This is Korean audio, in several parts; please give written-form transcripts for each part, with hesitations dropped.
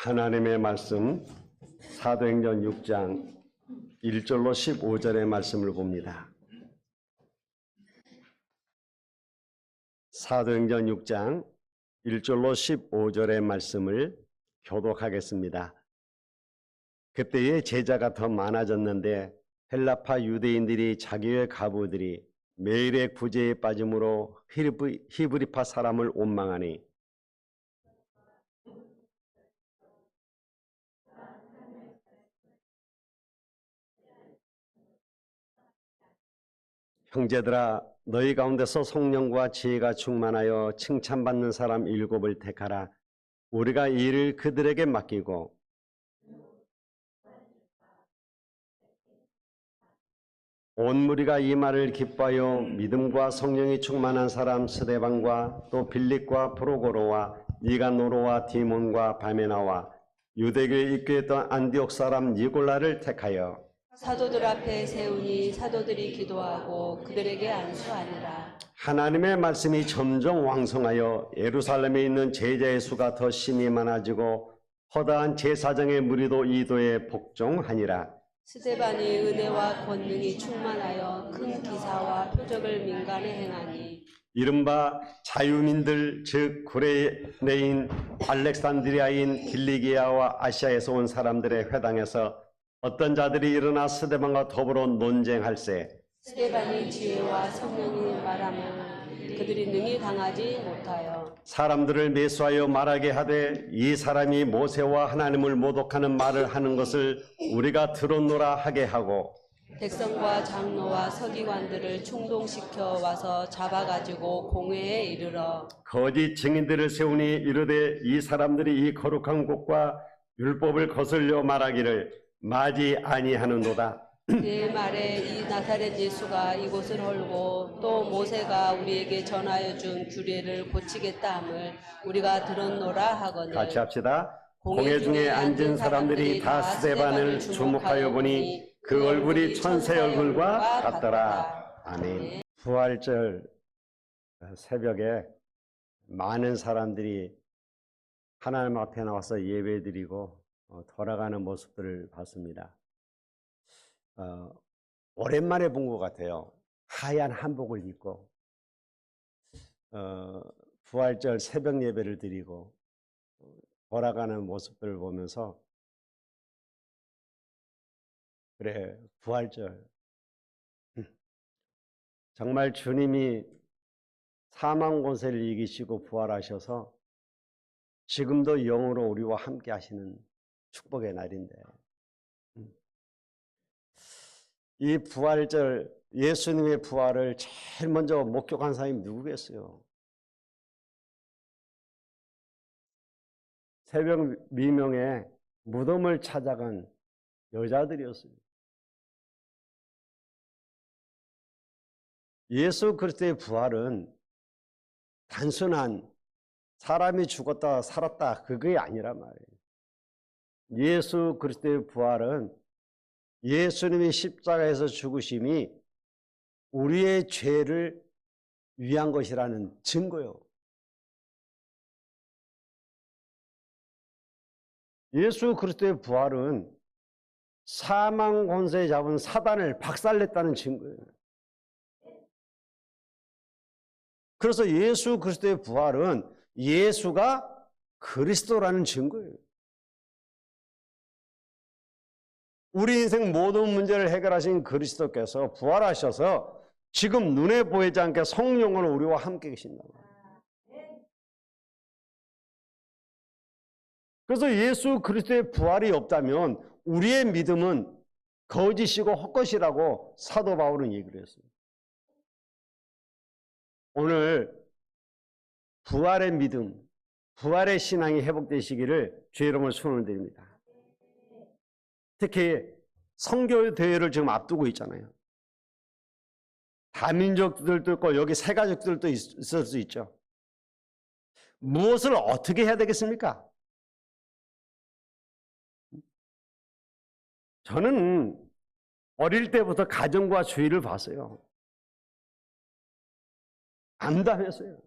하나님의 말씀 사도행전 6장 1절로 15절의 말씀을 봅니다. 사도행전 6장 1절로 15절의 말씀을 교독하겠습니다. 그때의 제자가 더 많아졌는데 헬라파 유대인들이 자기의 가부들이 매일의 구제에 빠짐으로 히브리파 사람을 원망하니 형제들아, 너희 가운데서 성령과 지혜가 충만하여 칭찬받는 사람 7을 택하라. 우리가 이 일을 그들에게 맡기고 온 무리가 이 말을 기뻐하여 믿음과 성령이 충만한 사람 스데반과 또 빌립과 프로고로와 니가노로와 디몬과 바메나와 유대교에 입교했던 안디옥 사람 니골라를 택하여 사도들 앞에 세우니 사도들이 기도하고 그들에게 안수하니라. 하나님의 말씀이 점점 왕성하여 예루살렘에 있는 제자의 수가 더 심히 많아지고 허다한 제사장의 무리도 이도에 복종하니라. 스데반이 은혜와 권능이 충만하여 큰 기사와 표적을 민간에 행하니 이른바 자유민들 즉 구레네인 알렉산드리아인 길리기아와 아시아에서 온 사람들의 회당에서 어떤 자들이 일어나 스데반과 더불어 논쟁할세 스데반이 지혜와 성령이 말하면 그들이 능히 당하지 못하여 사람들을 매수하여 말하게 하되 이 사람이 모세와 하나님을 모독하는 말을 하는 것을 우리가 들었노라 하게 하고 백성과 장로와 서기관들을 충동시켜 와서 잡아가지고 공회에 이르러 거짓 증인들을 세우니 이르되 이 사람들이 이 거룩한 곳과 율법을 거슬려 말하기를 마지 아니하는도다. 내 말에 이 나사렛 예수가 이곳을 헐고 또 모세가 우리에게 전하여 준 규례를 고치겠다 함을 우리가 들었노라 하거늘. 같이 합시다. 공회 중에 앉은 사람들이 다 스데반을 주목하여 보니 그 얼굴이 천사의 얼굴과 같더라. 아멘. 부활절 새벽에 많은 사람들이 하나님 앞에 나와서 예배드리고 돌아가는 모습들을 봤습니다. 오랜만에 본 것 같아요. 하얀 한복을 입고 부활절 새벽 예배를 드리고 돌아가는 모습들을 보면서 그래, 부활절 정말 주님이 사망 권세를 이기시고 부활하셔서 지금도 영으로 우리와 함께 하시는 축복의 날인데 이 부활절 예수님의 부활을 제일 먼저 목격한 사람이 누구겠어요? 새벽 미명에 무덤을 찾아간 여자들이었어요. 예수 그리스도의 부활은 단순한 사람이 죽었다 살았다 그게 아니란 말이에요. 예수 그리스도의 부활은 예수님이 십자가에서 죽으심이 우리의 죄를 위한 것이라는 증거요. 예수 그리스도의 부활은 사망 권세에 잡은 사단을 박살냈다는 증거예요. 그래서 예수 그리스도의 부활은 예수가 그리스도라는 증거예요. 우리 인생 모든 문제를 해결하신 그리스도께서 부활하셔서 지금 눈에 보이지 않게 성령으로 우리와 함께 계신다고. 그래서 예수 그리스도의 부활이 없다면 우리의 믿음은 거짓이고 헛것이라고 사도 바울은 얘기를 했어요. 오늘 부활의 믿음, 부활의 신앙이 회복되시기를 주의 이름으로 소원을 드립니다. 특히 성교 대회를 지금 앞두고 있잖아요. 다민족들도 있고 여기 세가족들도 있을 수 있죠. 무엇을 어떻게 해야 되겠습니까? 저는 어릴 때부터 가정과 주의를 봤어요. 암담했어요.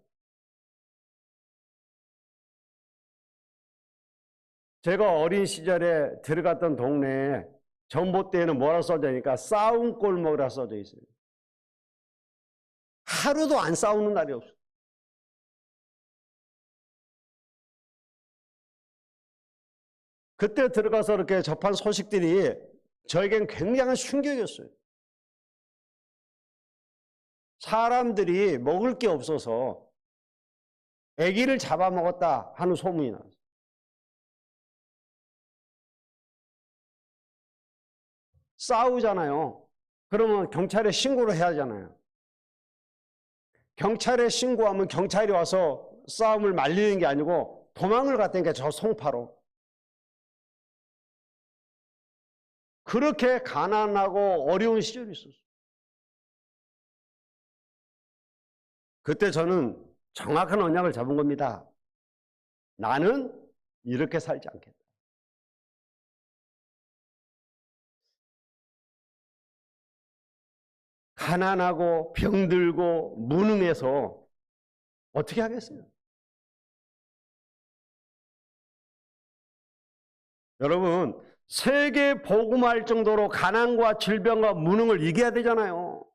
제가 어린 시절에 들어갔던 동네에 전봇대에는 뭐라 써져 있으니까 싸움 골목이라 써져 있어요. 하루도 안 싸우는 날이 없어요. 그때 들어가서 이렇게 접한 소식들이 저에겐 굉장한 충격이었어요. 사람들이 먹을 게 없어서 아기를 잡아먹었다 하는 소문이 나왔어요. 싸우잖아요. 그러면 경찰에 신고를 해야 하잖아요. 경찰에 신고하면 경찰이 와서 싸움을 말리는 게 아니고 도망을 갔다니까, 저 송파로. 그렇게 가난하고 어려운 시절이 있었어요. 그때 저는 정확한 언약을 잡은 겁니다. 나는 이렇게 살지 않겠다. 가난하고 병들고 무능해서 어떻게 하겠어요? 여러분, 세계 복음할 정도로 가난과 질병과 무능을 이겨야 되잖아요.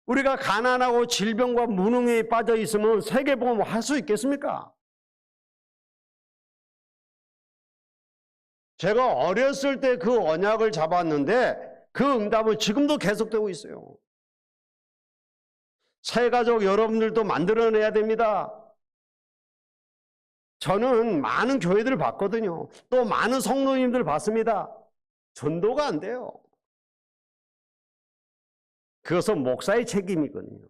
우리가 가난하고 질병과 무능에 빠져 있으면 세계 복음 할 수 있겠습니까? 제가 어렸을 때 그 언약을 잡았는데 그 응답은 지금도 계속되고 있어요. 새 가족 여러분들도 만들어내야 됩니다. 저는 많은 교회들을 봤거든요. 또 많은 성도님들 봤습니다. 전도가 안 돼요. 그것은 목사의 책임이거든요.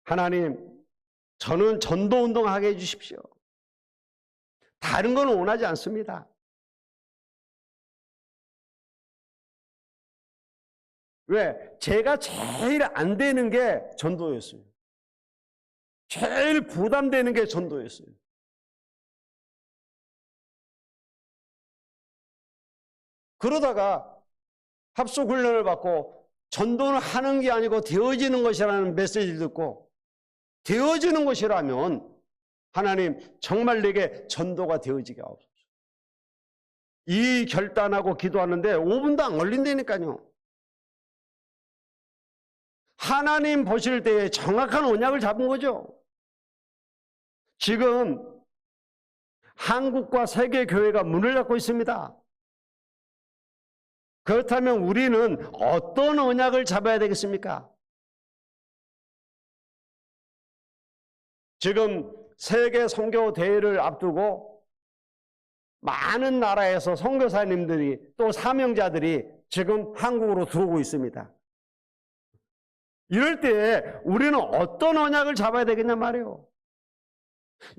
하나님, 저는 전도운동하게 해주십시오. 다른 건 원하지 않습니다. 왜? 제가 제일 안 되는 게 전도였어요. 제일 부담되는 게 전도였어요. 그러다가 합숙훈련을 받고 전도는 하는 게 아니고 되어지는 것이라는 메시지를 듣고, 되어지는 것이라면 하나님 정말 내게 전도가 되어지게 하옵소서. 이 결단하고 기도하는데 5분도 안 걸린다니까요. 하나님 보실 때에 정확한 언약을 잡은 거죠. 지금 한국과 세계 교회가 문을 닫고 있습니다. 그렇다면 우리는 어떤 언약을 잡아야 되겠습니까? 지금 세계 선교 대회를 앞두고 많은 나라에서 선교사님들이 또 사명자들이 지금 한국으로 들어오고 있습니다. 이럴 때 우리는 어떤 언약을 잡아야 되겠냐 말이에요.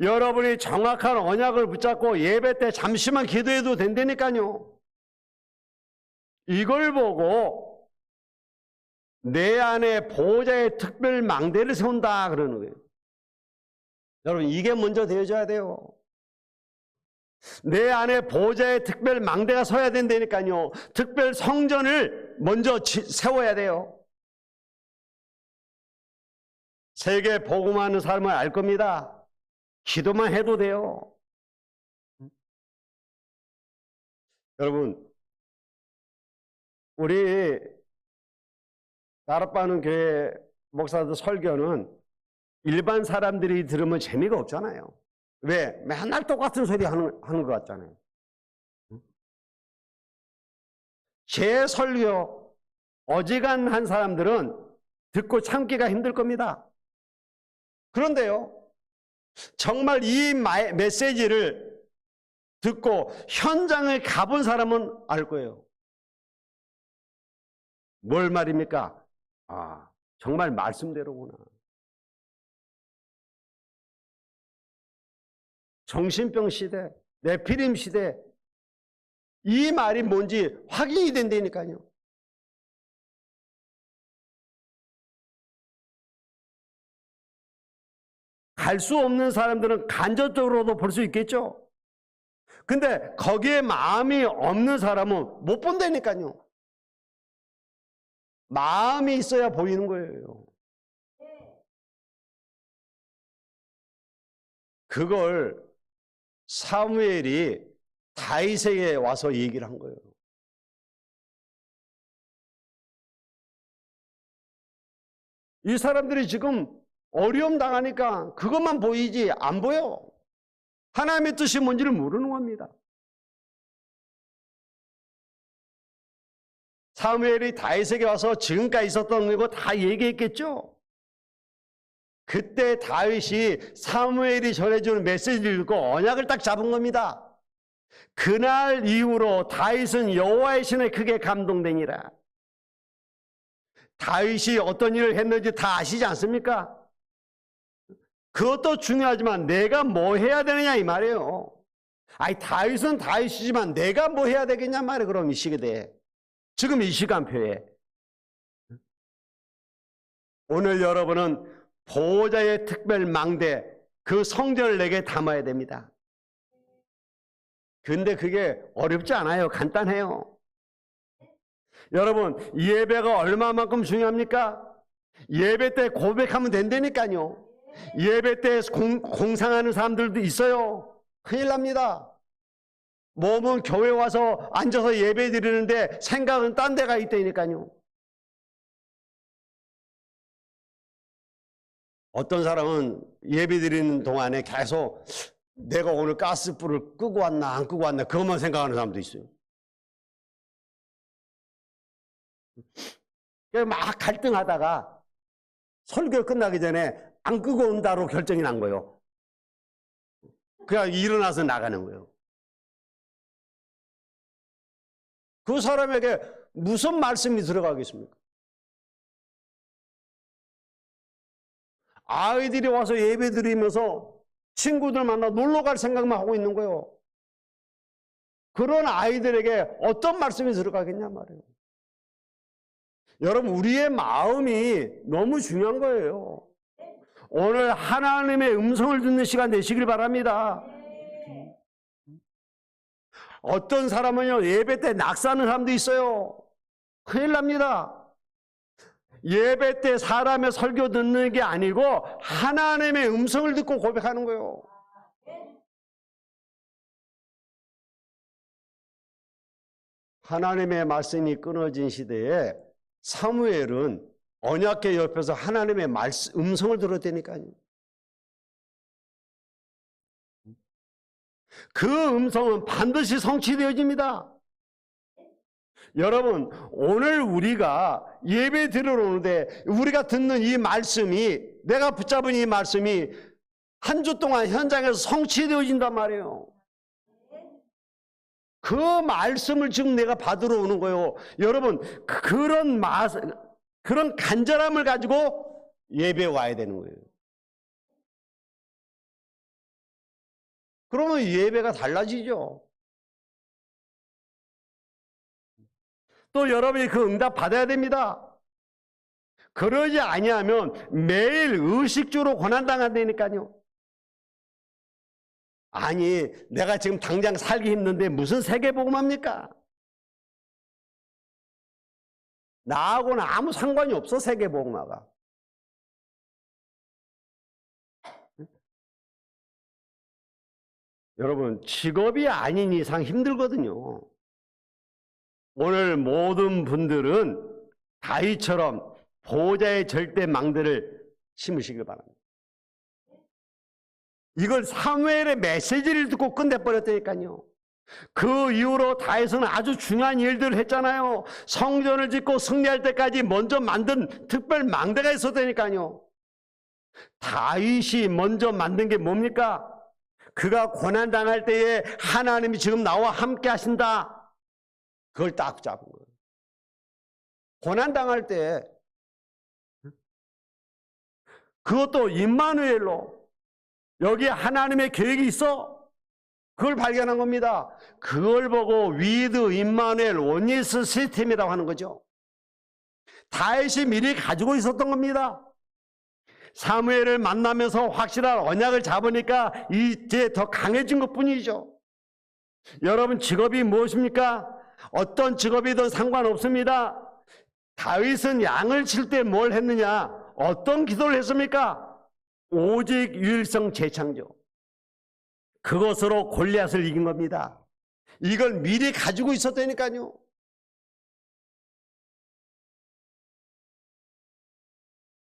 여러분이 정확한 언약을 붙잡고 예배 때 잠시만 기도해도 된다니까요. 이걸 보고 내 안에 보호자의 특별 망대를 세운다 그러는 거예요. 여러분, 이게 먼저 되어져야 돼요. 내 안에 보호자의 특별 망대가 서야 된다니까요. 특별 성전을 먼저 세워야 돼요. 세계 복음하는 사람은 알 겁니다. 기도만 해도 돼요. 여러분, 우리 나랏바는 교회 목사들 설교는 일반 사람들이 들으면 재미가 없잖아요. 왜? 맨날 똑같은 소리 하는 것 같잖아요. 제 설교 어지간한 사람들은 듣고 참기가 힘들 겁니다. 그런데요, 정말 이 메시지를 듣고 현장에 가본 사람은 알 거예요. 뭘 말입니까? 아, 정말 말씀대로구나. 정신병 시대, 네피림 시대, 이 말이 뭔지 확인이 된다니까요. 갈 수 없는 사람들은 간접적으로도 볼 수 있겠죠. 근데 거기에 마음이 없는 사람은 못 본다니까요. 마음이 있어야 보이는 거예요. 그걸 사무엘이 다윗에게 와서 얘기를 한 거예요. 이 사람들이 지금 어려움 당하니까 그것만 보이지 안 보여. 하나님의 뜻이 뭔지를 모르는 겁니다. 사무엘이 다윗에게 와서 지금까지 있었던 거 다 얘기했겠죠. 그때 다윗이 사무엘이 전해주는 메시지를 읽고 언약을 딱 잡은 겁니다. 그날 이후로 다윗은 여호와의 신에 크게 감동되니라. 다윗이 어떤 일을 했는지 다 아시지 않습니까? 그것도 중요하지만 내가 뭐 해야 되느냐 이 말이에요. 아니 다윗은 다윗이지만 내가 뭐 해야 되겠냐 말이에요. 그럼 이 시대에 지금 이 시간표에 오늘 여러분은 보호자의 특별 망대 그 성전을 내게 담아야 됩니다. 근데 그게 어렵지 않아요. 간단해요. 여러분 예배가 얼마만큼 중요합니까? 예배 때 고백하면 된다니까요. 예배 때 공상하는 사람들도 있어요. 큰일 납니다. 몸은 교회 와서 앉아서 예배 드리는데 생각은 딴 데가 있다니까요. 어떤 사람은 예배 드리는 동안에 계속 내가 오늘 가스불을 끄고 왔나 안 끄고 왔나 그것만 생각하는 사람도 있어요. 막 갈등하다가 설교 끝나기 전에 안 끄고 온다로 결정이 난 거예요. 그냥 일어나서 나가는 거예요. 그 사람에게 무슨 말씀이 들어가겠습니까? 아이들이 와서 예배 드리면서 친구들 만나 놀러 갈 생각만 하고 있는 거예요. 그런 아이들에게 어떤 말씀이 들어가겠냐 말이에요. 여러분 우리의 마음이 너무 중요한 거예요. 오늘 하나님의 음성을 듣는 시간 되시길 바랍니다. 어떤 사람은요 예배 때 낙사하는 사람도 있어요. 큰일 납니다. 예배 때 사람의 설교 듣는 게 아니고 하나님의 음성을 듣고 고백하는 거예요. 하나님의 말씀이 끊어진 시대에 사무엘은 언약궤 옆에서 하나님의 음성을 들었다니까요. 그 음성은 반드시 성취되어집니다. 여러분 오늘 우리가 예배 드리러 오는데 우리가 듣는 이 말씀이 내가 붙잡은 이 말씀이 한 주 동안 현장에서 성취되어진단 말이에요. 그 말씀을 지금 내가 받으러 오는 거예요. 여러분 그런 간절함을 가지고 예배에 와야 되는 거예요. 그러면 예배가 달라지죠. 또 여러분이 그 응답 받아야 됩니다. 그러지 아니하면 매일 의식주로 고난당한다니까요. 아니 내가 지금 당장 살기 힘든데 무슨 세계복음합니까? 나하고는 아무 상관이 없어 세계복음화가. 여러분 직업이 아닌 이상 힘들거든요. 오늘 모든 분들은 다윗처럼 보호자의 절대 망대를 심으시길 바랍니다. 이걸 사무엘의 메시지를 듣고 끝내버렸다니까요. 그 이후로 다윗은 아주 중요한 일들을 했잖아요. 성전을 짓고 승리할 때까지 먼저 만든 특별 망대가 있었다니까요. 다윗이 먼저 만든 게 뭡니까? 그가 고난당할 때에 하나님이 지금 나와 함께 하신다. 그걸 딱 잡은 거예요. 고난당할 때 그것도 임마누엘로 여기에 하나님의 계획이 있어. 그걸 발견한 겁니다. 그걸 보고 위드 임마누엘 원리스 시스템이라고 하는 거죠. 다윗이 미리 가지고 있었던 겁니다. 사무엘을 만나면서 확실한 언약을 잡으니까 이제 더 강해진 것뿐이죠. 여러분 직업이 무엇입니까? 어떤 직업이든 상관없습니다. 다윗은 양을 칠 때 뭘 했느냐? 어떤 기도를 했습니까? 오직 유일성 재창조. 그것으로 골리앗을 이긴 겁니다. 이걸 미리 가지고 있었다니까요.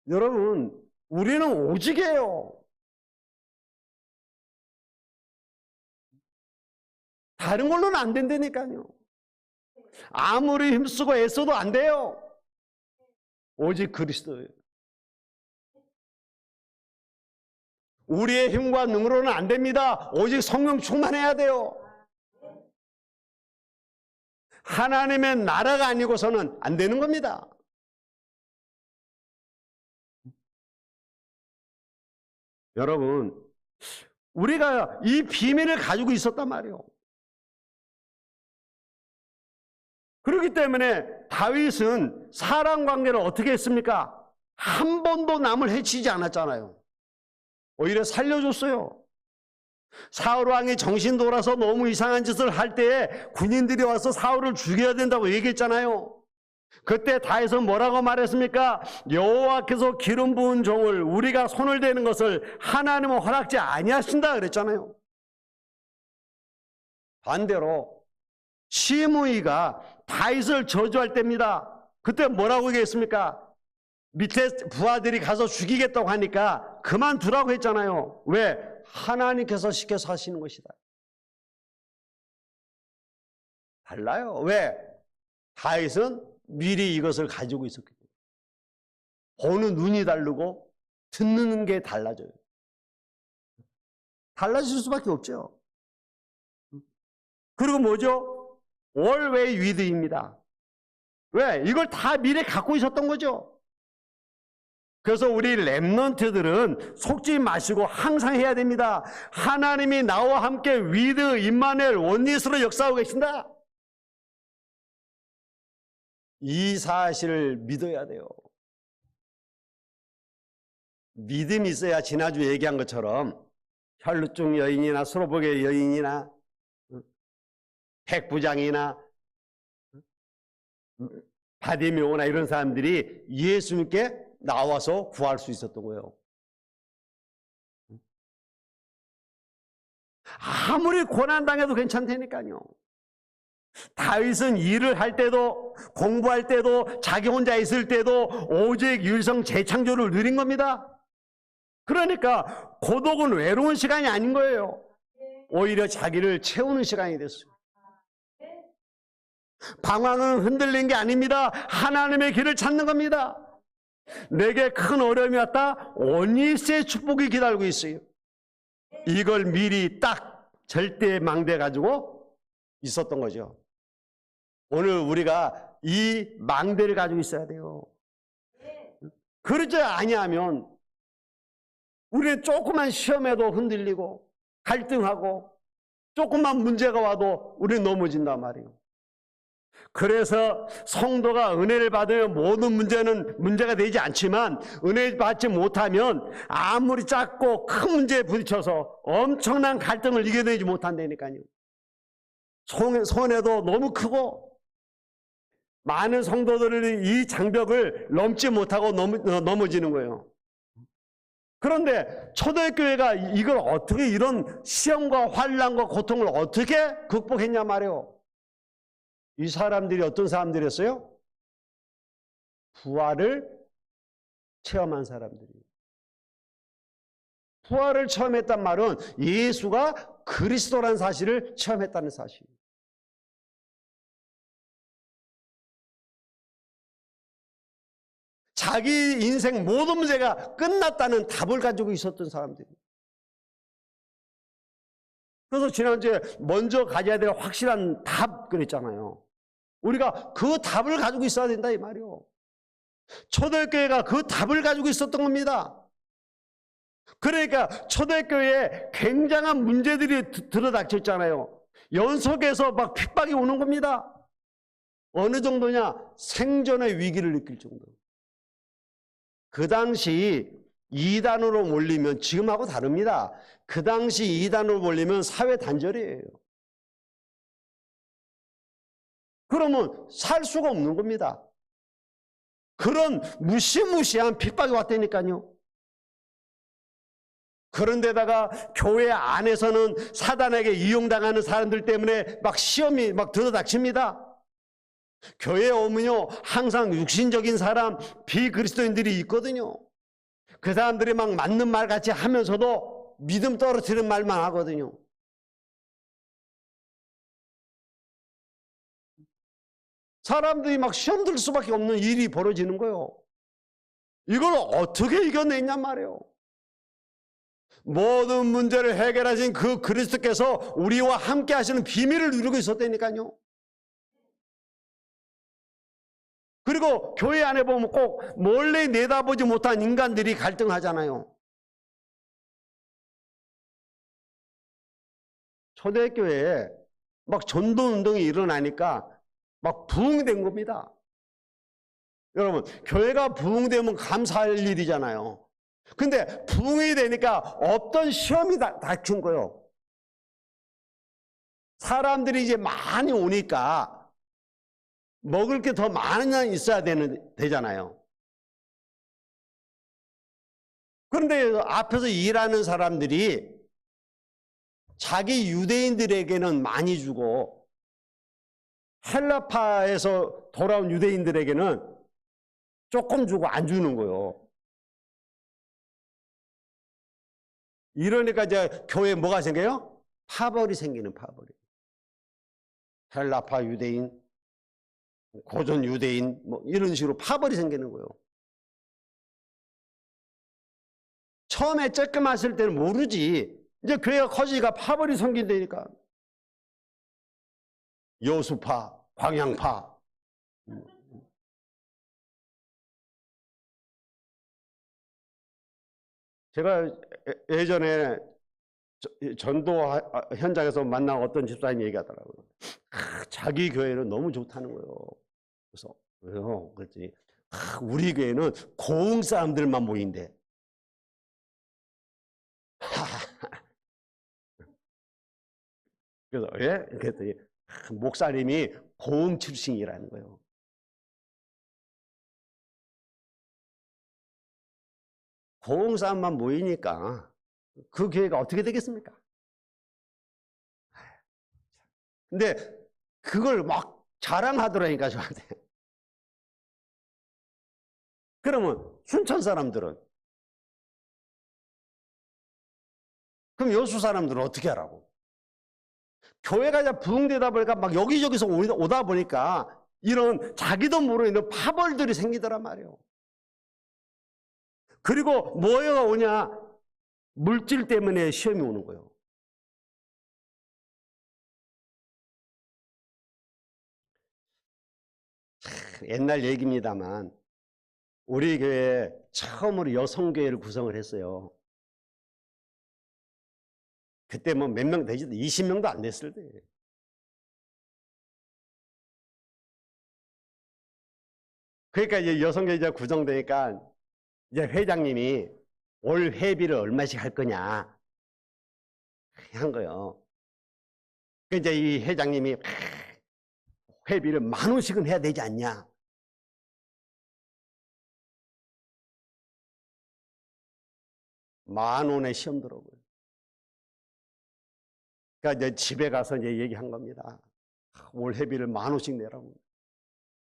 여러분, 우리는 오직이에요. 다른 걸로는 안 된다니까요. 아무리 힘쓰고 애써도 안 돼요. 오직 그리스도예요. 우리의 힘과 능으로는 안 됩니다. 오직 성령 충만해야 돼요. 하나님의 나라가 아니고서는 안 되는 겁니다. 여러분, 우리가 이 비밀을 가지고 있었단 말이에요. 그렇기 때문에 다윗은 사람 관계를 어떻게 했습니까? 한 번도 남을 해치지 않았잖아요. 오히려 살려줬어요. 사울 왕이 정신 돌아서 너무 이상한 짓을 할 때에 군인들이 와서 사울을 죽여야 된다고 얘기했잖아요. 그때 다윗은 뭐라고 말했습니까? 여호와께서 기름 부은 종을 우리가 손을 대는 것을 하나님은 허락지 아니하신다 그랬잖아요. 반대로 시므이가 다윗을 저주할 때입니다. 그때 뭐라고 얘기했습니까? 밑에 부하들이 가서 죽이겠다고 하니까 그만두라고 했잖아요. 왜? 하나님께서 시켜서 하시는 것이다. 달라요. 왜? 다윗은 미리 이것을 가지고 있었기 때문에. 보는 눈이 다르고 듣는 게 달라져요. 달라질 수밖에 없죠. 그리고 뭐죠? always with입니다. 왜? 이걸 다 미리 갖고 있었던 거죠. 그래서 우리 렘넌트들은 속지 마시고 항상 해야 됩니다. 하나님이 나와 함께 with 임마누엘 원리스로 역사하고 계신다. 이 사실을 믿어야 돼요. 믿음이 있어야 지난주 얘기한 것처럼 혈루증 여인이나 수로복의 여인이나 백부장이나 바디메오나 이런 사람들이 예수님께 나와서 구할 수 있었던 거예요. 아무리 고난당해도 괜찮다니까요. 다윗은 일을 할 때도 공부할 때도 자기 혼자 있을 때도 오직 유일성 재창조를 누린 겁니다. 그러니까 고독은 외로운 시간이 아닌 거예요. 오히려 자기를 채우는 시간이 됐어요. 방황은 흔들린 게 아닙니다. 하나님의 길을 찾는 겁니다. 내게 큰 어려움이 왔다. 원리스의 축복이 기다리고 있어요. 이걸 미리 딱 절대 망대 가지고 있었던 거죠. 오늘 우리가 이 망대를 가지고 있어야 돼요. 그러지 아니하면 우리는 조그만 시험에도 흔들리고 갈등하고 조그만 문제가 와도 우리는 넘어진단 말이에요. 그래서 성도가 은혜를 받으면 모든 문제는 문제가 되지 않지만 은혜 받지 못하면 아무리 작고 큰 문제에 부딪혀서 엄청난 갈등을 이겨내지 못한다니까요. 손해도 너무 크고 많은 성도들이 이 장벽을 넘지 못하고 넘어지는 거예요. 그런데 초대교회가 이걸 어떻게 이런 시험과 환난과 고통을 어떻게 극복했냐 말이에요. 이 사람들이 어떤 사람들이었어요? 부활을 체험한 사람들이에요. 부활을 체험했단 말은 예수가 그리스도라는 사실을 체험했다는 사실이에요. 자기 인생 모든 문제가 끝났다는 답을 가지고 있었던 사람들이에요. 그래서 지난주에 먼저 가져야 될 확실한 답 그랬잖아요. 우리가 그 답을 가지고 있어야 된다 이 말이요. 초대교회가 그 답을 가지고 있었던 겁니다. 그러니까 초대교회에 굉장한 문제들이 들어닥쳤잖아요. 연속해서 막 핍박이 오는 겁니다. 어느 정도냐? 생존의 위기를 느낄 정도. 그 당시 이단으로 몰리면 지금하고 다릅니다. 그 당시 이단으로 몰리면 사회 단절이에요. 그러면 살 수가 없는 겁니다. 그런 무시무시한 핍박이 왔다니까요. 그런데다가 교회 안에서는 사단에게 이용당하는 사람들 때문에 막 시험이 막 들어닥칩니다. 교회에 오면요, 항상 육신적인 사람, 비그리스도인들이 있거든요. 그 사람들이 막 맞는 말 같이 하면서도 믿음 떨어뜨리는 말만 하거든요. 사람들이 막 시험 들 수밖에 없는 일이 벌어지는 거예요. 이걸 어떻게 이겨냈냔 말이에요. 모든 문제를 해결하신 그 그리스도께서 우리와 함께 하시는 비밀을 누리고 있었다니까요. 그리고 교회 안에 보면 꼭 몰래 내다보지 못한 인간들이 갈등하잖아요. 초대교회에 막 전도운동이 일어나니까 막 부흥된 겁니다. 여러분, 교회가 부흥되면 감사할 일이잖아요. 근데 부흥이 되니까 어떤 시험이 닥친 거예요. 사람들이 이제 많이 오니까 먹을 게 더 많은 양 있어야 되잖아요. 그런데 앞에서 일하는 사람들이 자기 유대인들에게는 많이 주고 헬라파에서 돌아온 유대인들에게는 조금 주고 안 주는 거예요. 이러니까 이제 교회에 뭐가 생겨요? 파벌이 생기는 파벌이. 헬라파 유대인, 고전 유대인, 뭐 이런 식으로 파벌이 생기는 거예요. 처음에 쬐끔했을 때는 모르지. 이제 교회가 커지니까 파벌이 생긴다니까. 여수파, 광양파. 제가 예전에 전도 현장에서 만난 어떤 집사님 얘기하더라고요. 자기 교회는 너무 좋다는 거예요. 그래서 왜요? 그랬더니 우리 교회는 고흥 사람들만 모인대. 그래서 예? 그랬더니 목사님이 고흥 출신이라는 거예요. 고흥 사람만 모이니까 그 교회가 어떻게 되겠습니까? 근데 그걸 막 자랑하더라니까 저한테. 그러면 순천 사람들은, 그럼 여수 사람들은 어떻게 하라고? 교회가 이제 부흥되다 보니까 막 여기저기서 오다 보니까 이런 자기도 모르는 파벌들이 생기더란 말이에요. 그리고 뭐가 오냐? 물질 때문에 시험이 오는 거예요. 옛날 얘기입니다만 우리 교회에 처음으로 여성교회를 구성을 했어요. 그때 뭐 몇 명 되지? 20명도 안 됐을 때. 그러니까 이제 여성교회 이제 구성되니까 이제 회장님이 올 회비를 얼마씩 할 거냐 한 거예요. 그러니까 이제 이 회장님이 회비를 10,000원씩은 해야 되지 않냐. 만원에 시험 들어오고요. 그러니까 이제 집에 가서 이제 얘기한 겁니다. 올 회비를 10,000원씩 내라고.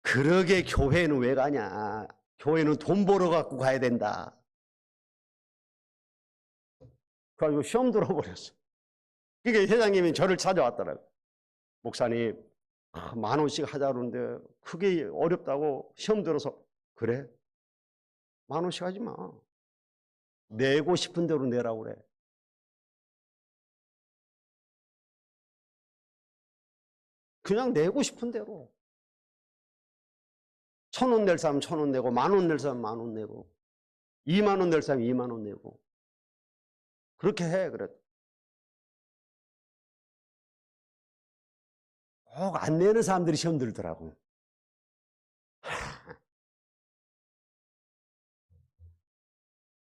그러게 교회는 왜 가냐. 교회는 돈 벌어 갖고 가야 된다. 그래가지고 시험 들어버렸어. 그러니까 회장님이 저를 찾아왔더라고요. 목사님, 10,000원씩 하자 그러는데 그게 어렵다고 시험 들어서. 그래? 10,000원씩 하지 마. 내고 싶은 대로 내라고 그래. 그냥 내고 싶은 대로. 1,000원 낼 사람 1,000원 내고, 10,000원 낼 사람 10,000원 내고, 20,000원 낼 사람 20,000원 내고. 그렇게 해, 그래. 꼭 안 내는 사람들이 시험 들더라고.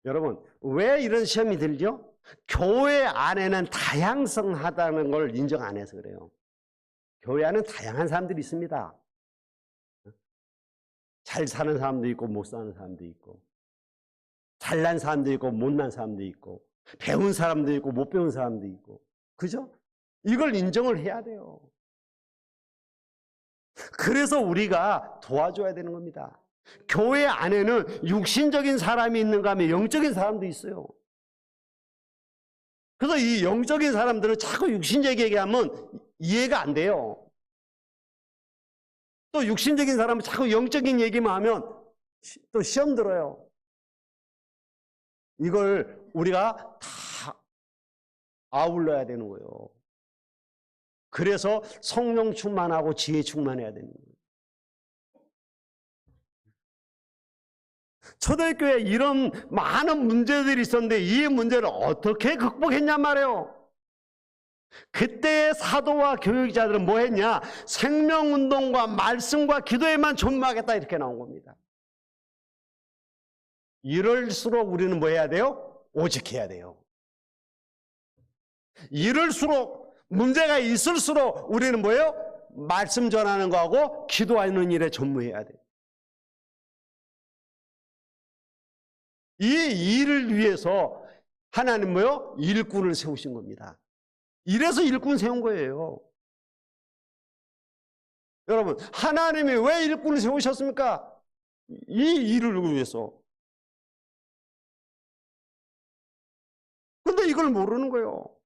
여러분, 왜 이런 시험이 들죠? 교회 안에는 다양성하다는 걸 인정 안 해서 그래요. 교회 안에는 다양한 사람들이 있습니다. 잘 사는 사람도 있고 못 사는 사람도 있고, 잘난 사람도 있고 못난 사람도 있고, 배운 사람도 있고 못 배운 사람도 있고. 그죠? 이걸 인정을 해야 돼요. 그래서 우리가 도와줘야 되는 겁니다. 교회 안에는 육신적인 사람이 있는가 하면 영적인 사람도 있어요. 그래서 이 영적인 사람들은 자꾸 육신적 얘기하면 이해가 안 돼요. 또 육신적인 사람은 자꾸 영적인 얘기만 하면 또 시험 들어요. 이걸 우리가 다 아울러야 되는 거예요. 그래서 성령 충만하고 지혜 충만해야 되는 거예요. 초대교회에 이런 많은 문제들이 있었는데 이 문제를 어떻게 극복했냔 말이에요. 그때의 사도와 교육자들은 뭐 했냐? 생명운동과 말씀과 기도에만 전무하겠다 이렇게 나온 겁니다. 이럴수록 우리는 뭐 해야 돼요? 오직해야 돼요. 이럴수록 문제가 있을수록 우리는 뭐예요? 말씀 전하는 거하고 기도하는 일에 전무해야 돼요. 이 일을 위해서 하나님 뭐요? 일꾼을 세우신 겁니다. 이래서 일꾼 세운 거예요. 여러분, 하나님이 왜 일꾼을 세우셨습니까? 이 일을 위해서. 근데 이걸 모르는 거예요.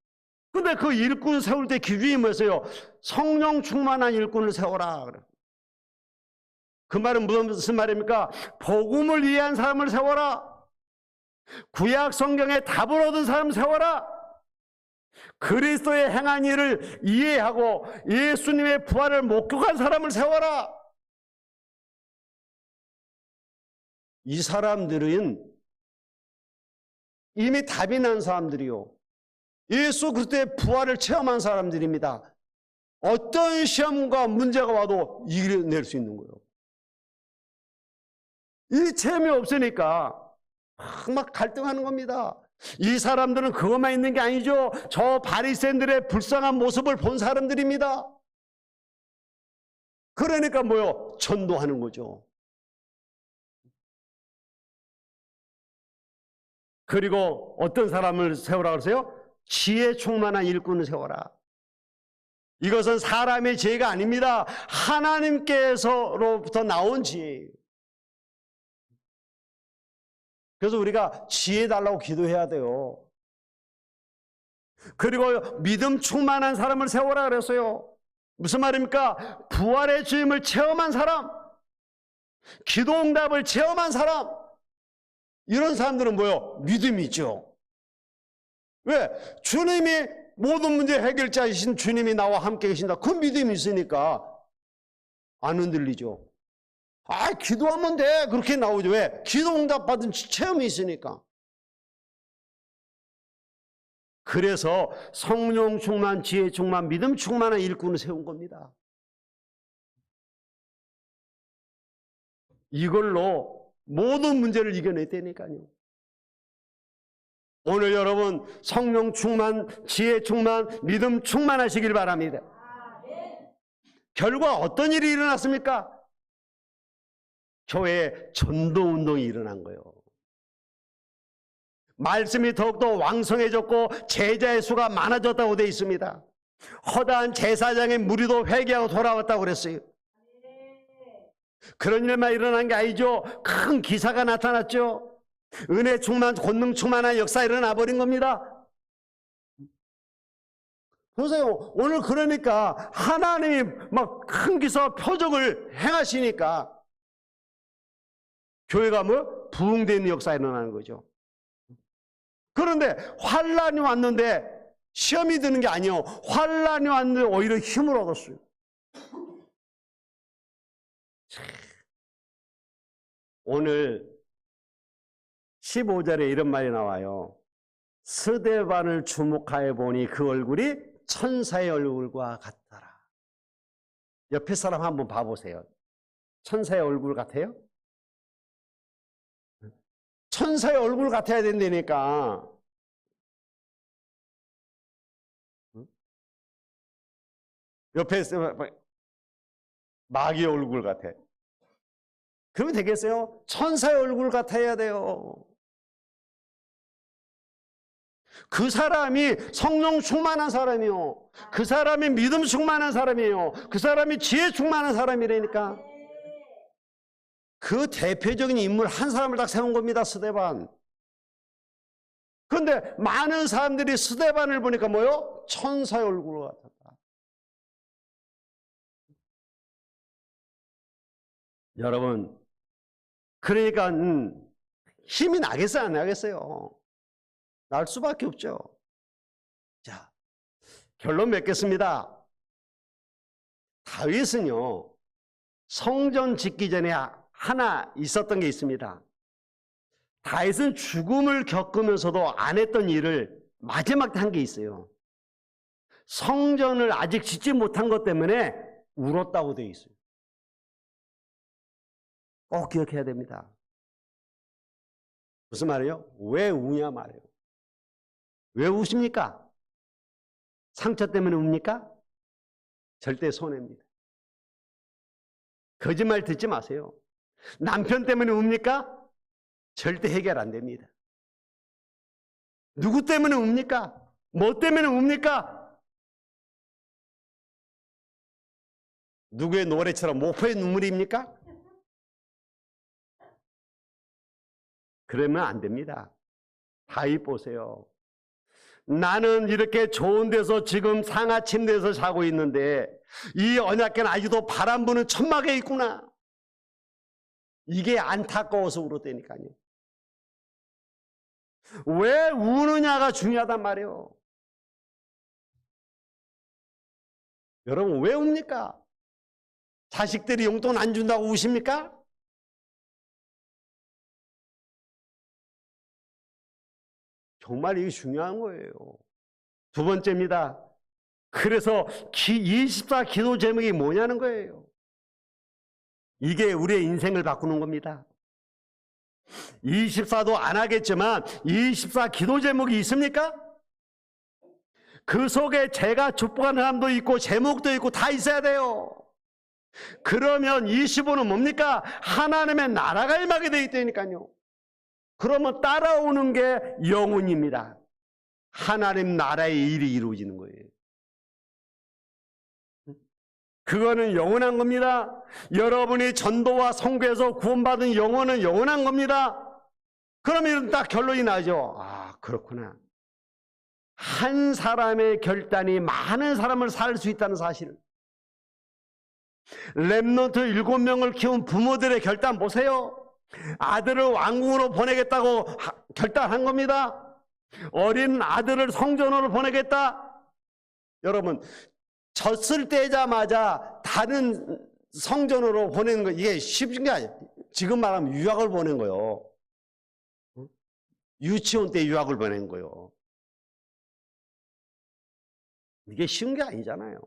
근데 그 일꾼 세울 때 기준이 뭐였어요? 성령 충만한 일꾼을 세워라. 그 말은 무슨 말입니까? 복음을 이해한 사람을 세워라. 구약 성경에 답을 얻은 사람 세워라. 그리스도의 행한 일을 이해하고 예수님의 부활을 목격한 사람을 세워라. 이 사람들은 이미 답이 난 사람들이요. 예수 그리스도의 부활을 체험한 사람들입니다. 어떤 시험과 문제가 와도 이겨낼 수 있는 거예요. 이 체험이 없으니까 막 갈등하는 겁니다. 이 사람들은 그것만 있는 게 아니죠. 저 바리새인들의 불쌍한 모습을 본 사람들입니다. 그러니까 뭐요? 전도하는 거죠. 그리고 어떤 사람을 세우라 그러세요? 지혜 충만한 일꾼을 세워라. 이것은 사람의 지혜가 아닙니다. 하나님께서로부터 나온 지혜예요. 그래서 우리가 지혜 달라고 기도해야 돼요. 그리고 믿음 충만한 사람을 세워라 그랬어요. 무슨 말입니까? 부활의 주임을 체험한 사람, 기도응답을 체험한 사람, 이런 사람들은 뭐예요? 믿음이 있죠. 왜? 주님이 모든 문제 해결자이신 주님이 나와 함께 계신다. 그 믿음이 있으니까 안 흔들리죠. 아, 기도하면 돼. 그렇게 나오죠. 왜? 기도응답 받은 체험이 있으니까. 그래서 성령 충만, 지혜 충만, 믿음 충만한 일꾼을 세운 겁니다. 이걸로 모든 문제를 이겨냈다니까요. 오늘 여러분 성령 충만, 지혜 충만, 믿음 충만하시길 바랍니다. 결과 어떤 일이 일어났습니까? 교회에 전도운동이 일어난 거예요. 말씀이 더욱더 왕성해졌고 제자의 수가 많아졌다고 되어 있습니다. 허다한 제사장의 무리도 회개하고 돌아왔다고 그랬어요. 그런 일만 일어난 게 아니죠. 큰 기사가 나타났죠. 은혜 충만, 권능 충만한 역사 일어나 버린 겁니다. 보세요. 오늘 그러니까 하나님이 막 큰 기사 표적을 행하시니까 교회가 뭐 부흥되는 역사 일어나는 거죠. 그런데 환란이 왔는데 시험이 드는 게 아니에요. 환란이 왔는데 오히려 힘을 얻었어요. 오늘 15절에 이런 말이 나와요. 스데반을 주목하여 보니 그 얼굴이 천사의 얼굴과 같더라. 옆에 사람 한번 봐보세요. 천사의 얼굴 같아요? 천사의 얼굴 같아야 된다니까. 옆에 마귀의 얼굴 같아. 그러면 되겠어요? 천사의 얼굴 같아야 돼요. 그 사람이 성령 충만한 사람이요. 그 사람이 믿음 충만한 사람이에요. 그 사람이 지혜 충만한 사람이라니까. 그 대표적인 인물 한 사람을 딱 세운 겁니다. 스데반. 그런데 많은 사람들이 스데반을 보니까 뭐요? 천사의 얼굴 같았다. 여러분, 그러니까 힘이 나겠어요, 안 나겠어요? 날 수밖에 없죠. 자, 결론 맺겠습니다. 다윗은요, 성전 짓기 전에 하나 있었던 게 있습니다. 다윗은 죽음을 겪으면서도 안 했던 일을 마지막 때 한 게 있어요. 성전을 아직 짓지 못한 것 때문에 울었다고 되어 있어요. 꼭 기억해야 됩니다. 무슨 말이에요? 왜 우냐 말이에요. 왜 우십니까? 상처 때문에 웁니까? 절대 손해입니다. 거짓말 듣지 마세요. 남편 때문에 웁니까? 절대 해결 안 됩니다. 누구 때문에 웁니까? 뭐 때문에 웁니까? 누구의 노래처럼 모포의 눈물입니까? 그러면 안 됩니다. 다윗 보세요. 나는 이렇게 좋은 데서 지금 상하 침대에서 자고 있는데 이 언약궤는 아직도 바람 부는 천막에 있구나. 이게 안타까워서 울었다니까요. 왜 우느냐가 중요하단 말이에요. 여러분 왜 웁니까? 자식들이 용돈 안 준다고 우십니까? 정말 이게 중요한 거예요. 두 번째입니다. 그래서 24 기도 제목이 뭐냐는 거예요. 이게 우리의 인생을 바꾸는 겁니다. 24도 안 하겠지만 24 기도 제목이 있습니까? 그 속에 제가 축복하는 사람도 있고 제목도 있고 다 있어야 돼요. 그러면 25는 뭡니까? 하나님의 나라가 임하게 되어 있다니까요. 그러면 따라오는 게 영혼입니다. 하나님 나라의 일이 이루어지는 거예요. 그거는 영원한 겁니다. 여러분이 전도와 선교에서 구원받은 영혼은 영원한 겁니다. 그러면 딱 결론이 나죠. 아, 그렇구나. 한 사람의 결단이 많은 사람을 살 수 있다는 사실. 렘넌트 7명을 키운 부모들의 결단 보세요. 아들을 왕궁으로 보내겠다고 결단한 겁니다. 어린 아들을 성전으로 보내겠다. 여러분, 졌을 때자마자 다른 성전으로 보내는 거 이게 쉽은 게 아니에요. 지금 말하면 유학을 보낸 거예요. 유치원 때 유학을 보낸 거예요. 이게 쉬운 게 아니잖아요.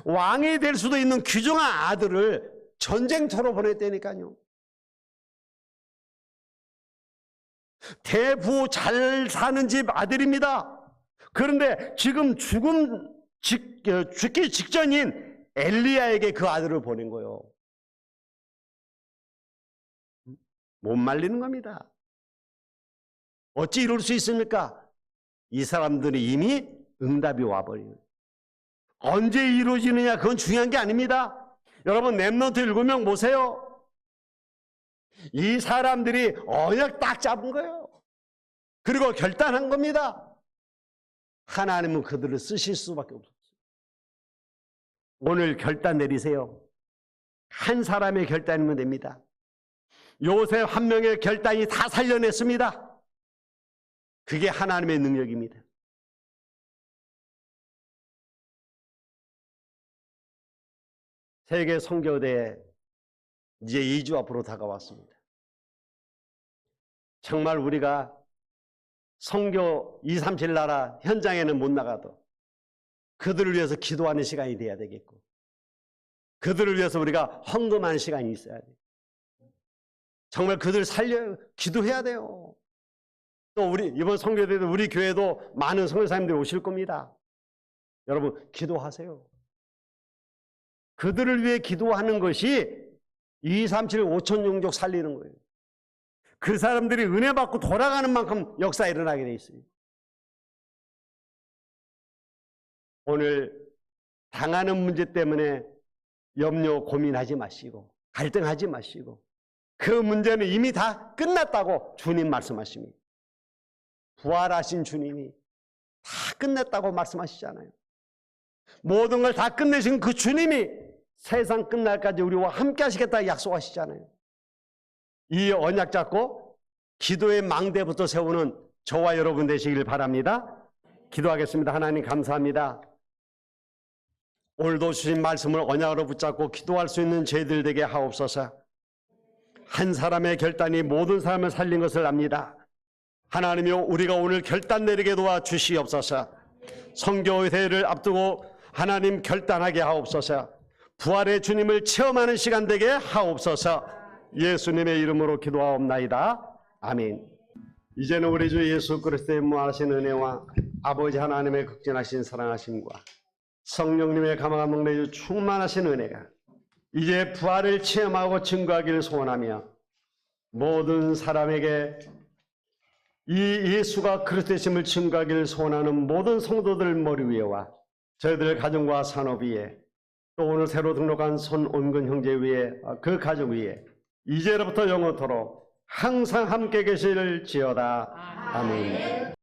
왕이 될 수도 있는 귀중한 아들을 전쟁터로 보냈다니까요. 대부 잘 사는 집 아들입니다. 그런데 지금 죽기 직전인 엘리야에게 그 아들을 보낸 거예요. 못 말리는 겁니다. 어찌 이럴 수 있습니까? 이 사람들이 이미 응답이 와버려요. 언제 이루어지느냐 그건 중요한 게 아닙니다. 여러분 렘넌트 7명 보세요. 이 사람들이 언약 딱 잡은 거예요. 그리고 결단한 겁니다. 하나님은 그들을 쓰실 수밖에 없었어요. 오늘 결단 내리세요. 한 사람의 결단이면 됩니다. 요셉 한 명의 결단이 다 살려냈습니다. 그게 하나님의 능력입니다. 세계 선교대회 이제 2주 앞으로 다가왔습니다. 정말 우리가 선교 237 나라 현장에는 못 나가도 그들을 위해서 기도하는 시간이 돼야 되겠고 그들을 위해서 우리가 헌금하는 시간이 있어야 돼요. 정말 그들 살려 기도해야 돼요. 또 우리 이번 선교대회도 우리 교회도 많은 선교사님들이 오실 겁니다. 여러분 기도하세요. 그들을 위해 기도하는 것이 237 5천 종족 살리는 거예요. 그 사람들이 은혜 받고 돌아가는 만큼 역사 일어나게 돼 있어요. 오늘 당하는 문제 때문에 염려 고민하지 마시고 갈등하지 마시고 그 문제는 이미 다 끝났다고 주님 말씀하십니다. 부활하신 주님이 다 끝냈다고 말씀하시잖아요. 모든 걸 다 끝내신 그 주님이 세상 끝날까지 우리와 함께 하시겠다 약속하시잖아요. 이 언약 잡고 기도의 망대부터 세우는 저와 여러분 되시길 바랍니다. 기도하겠습니다. 하나님 감사합니다. 오늘도 주신 말씀을 언약으로 붙잡고 기도할 수 있는 저희들 되게 하옵소서. 한 사람의 결단이 모든 사람을 살린 것을 압니다. 하나님이여 우리가 오늘 결단 내리게 도와주시옵소서. 성교의 대회를 앞두고 하나님 결단하게 하옵소서. 부활의 주님을 체험하는 시간 되게 하옵소서. 예수님의 이름으로 기도하옵나이다. 아멘. 이제는 우리 주 예수 그리스도의 무한하신 은혜와 아버지 하나님의 극진하신 사랑하심과 성령님의 감화감동 내주 충만하신 은혜가 이제 부활을 체험하고 증거하기를 소원하며 모든 사람에게 이 예수가 그리스도이심을 증거하기를 소원하는 모든 성도들 머리 위에와 저희들 가정과 산업 위에 또 오늘 새로 등록한 손온근 형제 위에 그 가족 위에 이제로부터 영원토록 항상 함께 계실지어다. 아멘.